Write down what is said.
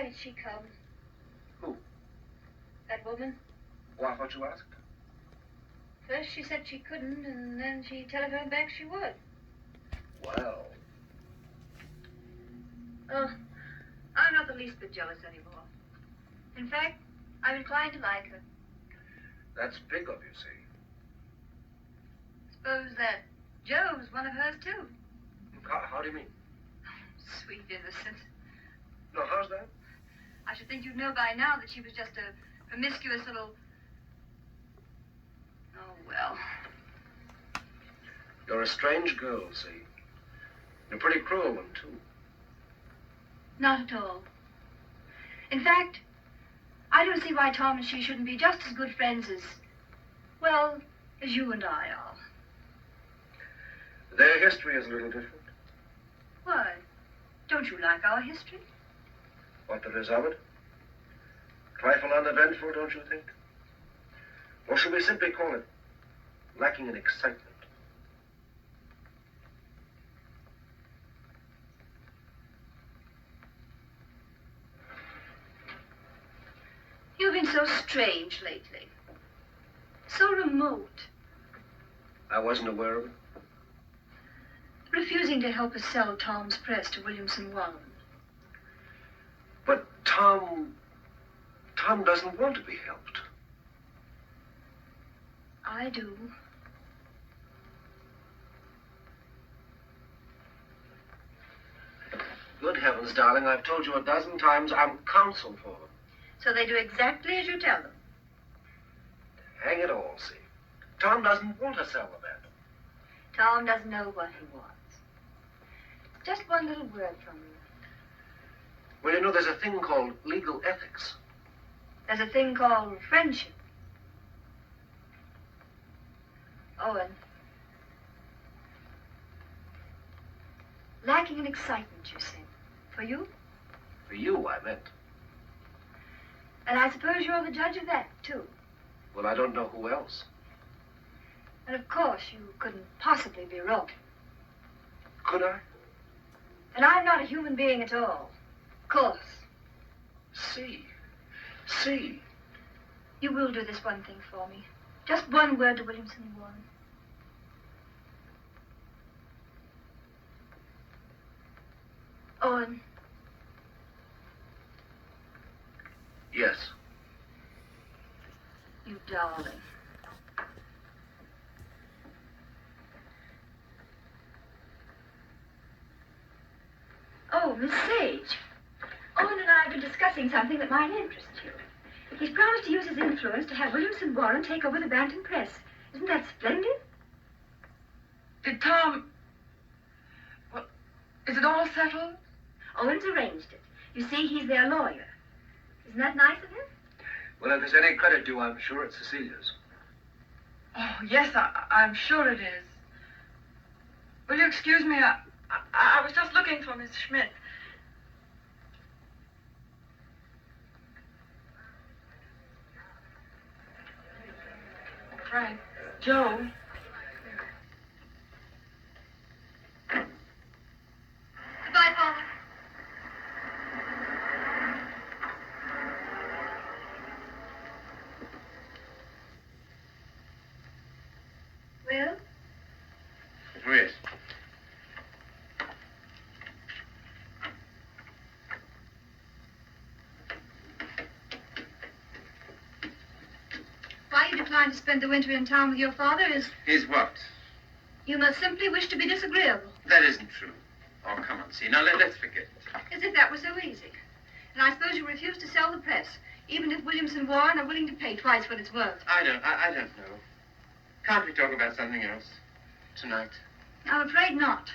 Why did she come? Who? That woman. Oh, I thought you asked. First she said she couldn't, and then she telephoned back she would. Well. Oh, I'm not the least bit jealous anymore. In fact, I'm inclined to like her. That's big of you, see. Suppose that Joe's one of hers, too. How do you mean? Sweet innocent. No, how's that? I should think you'd know by now that she was just a promiscuous little... Oh, well. You're a strange girl, see. You're a pretty cruel one, too. Not at all. In fact, I don't see why Tom and she shouldn't be just as good friends as, well, as you and I are. Their history is a little different. Why? Don't you like our history? What there is of it? Trifle uneventful, don't you think? Or should we simply call it lacking in excitement? You've been so strange lately. So remote. I wasn't aware of it. Refusing to help us sell Tom's press to Williamson Warren. But Tom doesn't want to be helped. I do. Good heavens, darling, I've told you a dozen times I'm counsel for them. So they do exactly as you tell them. Hang it all, see. Tom doesn't want to sell the bed. Tom doesn't know what he wants. Just one little word from you. Well, you know, there's a thing called legal ethics. There's a thing called friendship. Owen. Lacking in excitement, you said. For you? For you, I meant. And I suppose you're the judge of that, too. Well, I don't know who else. And of course, you couldn't possibly be wrong. Could I? And I'm not a human being at all. Of course. See. You will do this one thing for me. Just one word to Williamson Warren. Owen. Yes. You darling. Oh, Miss Sage. Owen and I have been discussing something that might interest you. He's promised to use his influence to have Williamson Warren take over the Bantam Press. Isn't that splendid? Did Tom... Well, is it all settled? Owen's arranged it. You see, he's their lawyer. Isn't that nice of him? Well, if there's any credit due, I'm sure it's Cecilia's. Oh, yes, I'm sure it is. Will you excuse me? I was just looking for Miss Schmidt. Frank, Joe. Goodbye, Father. Well? Oh, yes. Why you decline to spend the winter in town with your father is... Is what? You must simply wish to be disagreeable. That isn't true. Oh, come on, see. Now, let's forget it. As if that was so easy. And I suppose you refuse to sell the press, even if Williamson Warren are willing to pay twice what it's worth. I don't know. Can't we talk about something else tonight? I'm afraid not.